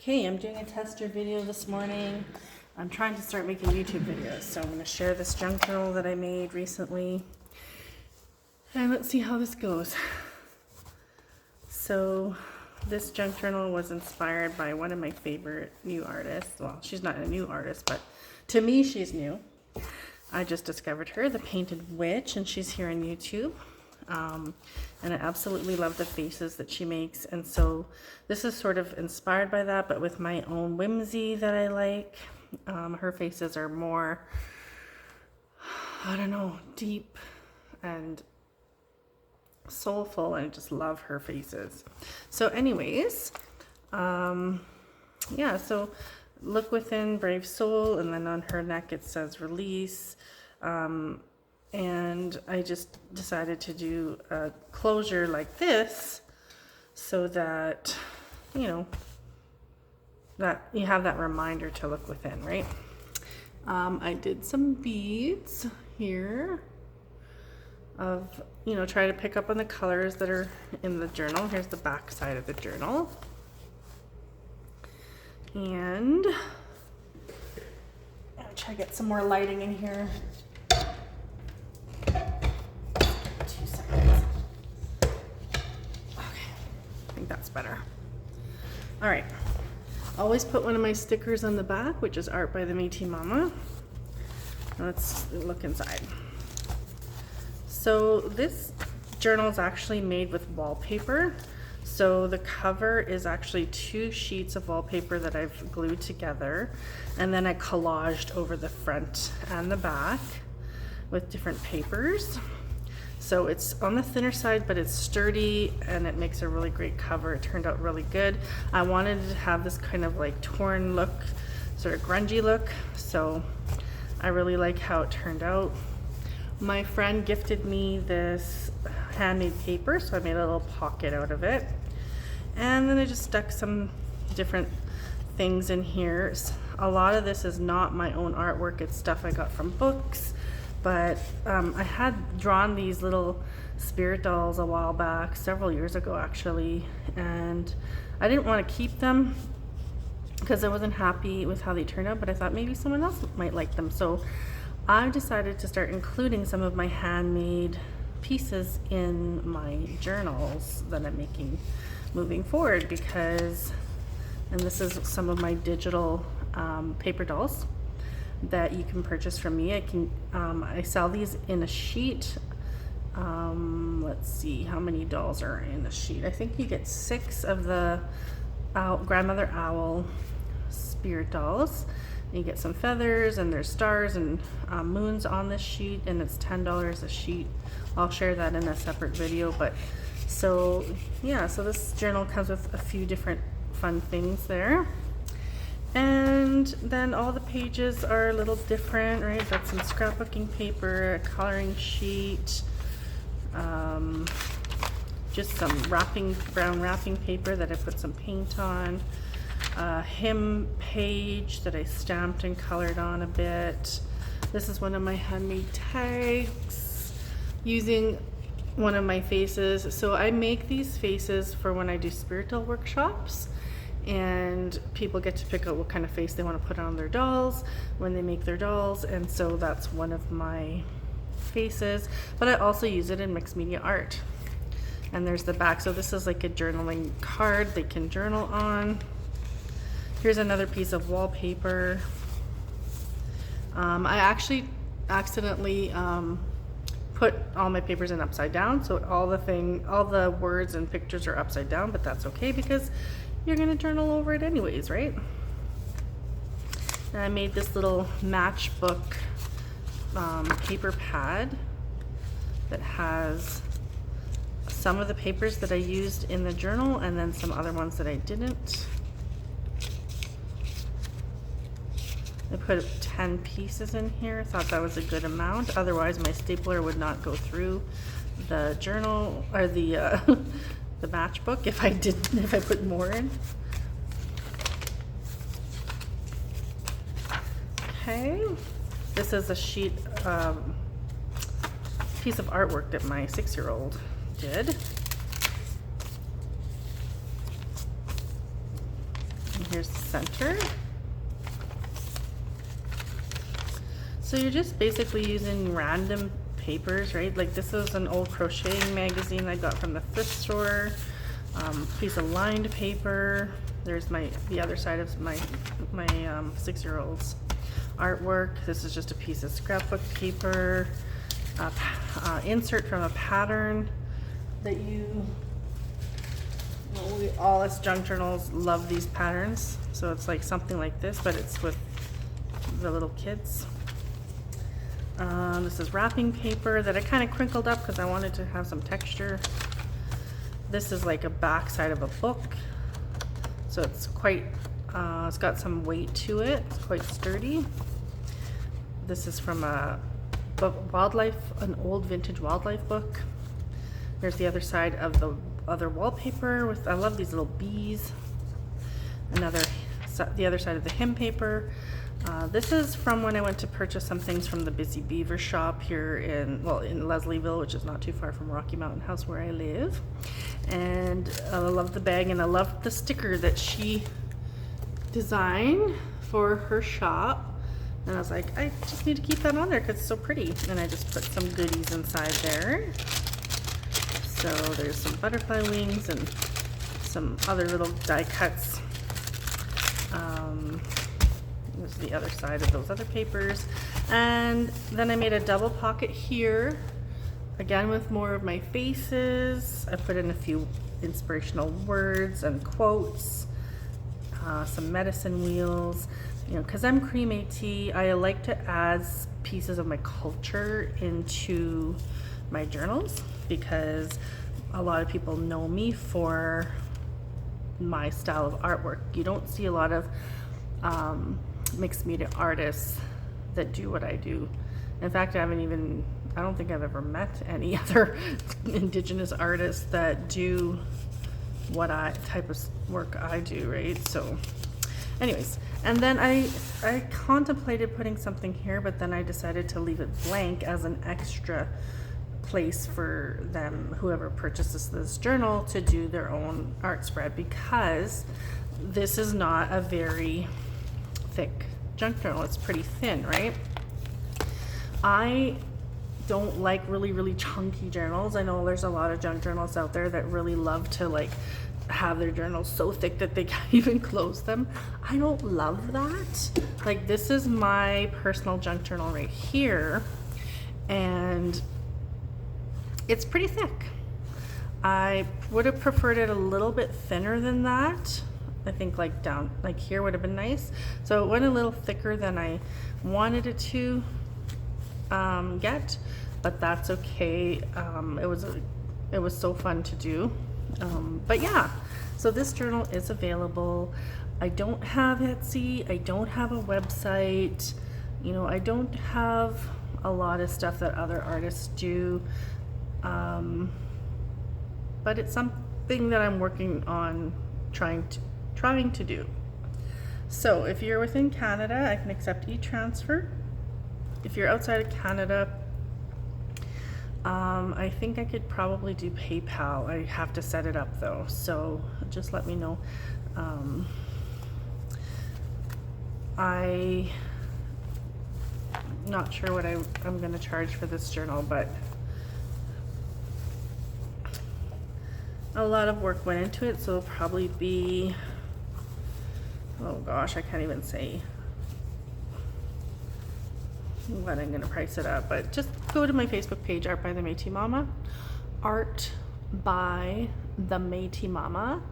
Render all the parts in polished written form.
Okay, I'm doing a tester video this morning. I'm trying to start making YouTube videos, so I'm going to share this junk journal that I made recently. And let's see how this goes. So this junk journal was inspired by one of my favorite new artists. Well, she's not a new artist, but to me she's new. I just discovered her, the Painted Witch, and she's here on YouTube. And I absolutely love the faces that she makes, and so this is sort of inspired by that, but with my own whimsy that I like. Her faces are more, I don't know, deep and soulful, and I just love her faces. So anyways, yeah, so look within, brave soul, and then on her neck it says release. And I just decided to do a closure like this so that, you know, that you have that reminder to look within, right? I did some beads here of, you know, try to pick up on the colors that are in the journal. Here's the back side of the journal. And I'll try to get some more lighting in here. That's better. All right. Always put one of my stickers on the back, which is art by the Métis Mama. Let's look inside. So this journal is actually made with wallpaper. So the cover is actually 2 sheets of wallpaper that I've glued together, and then I collaged over the front and the back with different papers. So it's on the thinner side, but it's sturdy and it makes a really great cover. It turned out really good. I wanted to have this kind of like torn look, sort of grungy look. So I really like how it turned out. My friend gifted me this handmade paper, so I made a little pocket out of it. And then I just stuck some different things in here. A lot of this is not my own artwork. It's stuff I got from books. But I had drawn these little spirit dolls a while back, several years ago actually, and I didn't want to keep them because I wasn't happy with how they turned out, but I thought maybe someone else might like them. So I decided to start including some of my handmade pieces in my journals that I'm making moving forward, because, and this is some of my digital paper dolls that you can purchase from me. I sell these in a sheet. Let's see how many dolls are in a sheet. I think you get 6 of the grandmother owl spirit dolls. You get some feathers, and there's stars and moons on this sheet, and it's $10 a sheet. I'll share that in a separate video. But so yeah, so this journal comes with a few different fun things there. And then all the pages are a little different, right? Got some scrapbooking paper, a coloring sheet, just some brown wrapping paper that I put some paint on, a hymn page that I stamped and colored on a bit. This is one of my handmade tags using one of my faces. So I make these faces for when I do spiritual workshops, and people get to pick out what kind of face they want to put on their dolls when they make their dolls, and so that's one of my faces. But I also use it in mixed media art. And there's the back. So this is like a journaling card they can journal on. Here's another piece of wallpaper. I actually accidentally put all my papers in upside down, so all the words and pictures are upside down, but that's okay because you're gonna journal over it anyways, right? And I made this little matchbook paper pad that has some of the papers that I used in the journal and then some other ones that I didn't. I put 10 pieces in here. I thought that was a good amount. Otherwise my stapler would not go through the journal or the the matchbook if I put more in. Okay, this is a sheet piece of artwork that my 6-year-old did. here's the center. So you're just basically using random papers, right? Like this is an old crocheting magazine I got from the thrift store. Piece of lined paper. There's the other side of my 6-year-old's artwork. This is just a piece of scrapbook paper. Insert from a pattern that all us junk journals love these patterns. So it's like something like this, but it's with the little kids. This is wrapping paper that I kind of crinkled up because I wanted to have some texture. This is like a back side of a book. So it's quite, it's got some weight to it. It's quite sturdy. This is from an old vintage wildlife book. There's the other side of the other wallpaper I love these little bees. The other side of the hem paper. This is from when I went to purchase some things from the Busy Beaver shop here in Leslieville, which is not too far from Rocky Mountain House where I live. And I love the bag, and I love the sticker that she designed for her shop. And I was like, I just need to keep that on there because it's so pretty. And I just put some goodies inside there. So there's some butterfly wings and some other little die cuts. This is the other side of those other papers. And then I made a double pocket here, again with more of my faces. I put in a few inspirational words and quotes, some medicine wheels. You know, because I'm Cree Métis, I like to add pieces of my culture into my journals because a lot of people know me for my style of artwork. You don't see a lot of mixed media artists that do what I do. In fact, I don't think I've ever met any other Indigenous artists that do what type of work I do, right? So anyways, and then I contemplated putting something here, but then I decided to leave it blank as an extra place for them, whoever purchases this journal, to do their own art spread, because this is not a very thick junk journal. It's pretty thin, right? I don't like really chunky journals. I know there's a lot of junk journals out there that really love to like have their journals so thick that they can't even close them. I don't love that. Like, this is my personal junk journal right here, and it's pretty thick. I would have preferred it a little bit thinner than that. I think like down like here would have been nice. So it went a little thicker than I wanted it to get, but that's okay. It was so fun to do. But yeah, so this journal is available. I don't have Etsy. I don't have a website. You know, I don't have a lot of stuff that other artists do. But it's something that I'm working on trying to do. So if you're within Canada, I can accept e-transfer. If you're outside of Canada, I think I could probably do PayPal. I have to set it up though, so just let me know. I'm not sure what I'm going to charge for this journal, but a lot of work went into it, so it'll probably be, oh gosh, I can't even say what I'm going to price it up, but just go to my Facebook page, Art by the Métis Mama, Art by the Métis Mama,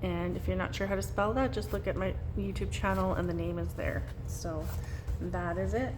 and if you're not sure how to spell that, just look at my YouTube channel and the name is there. So that is it.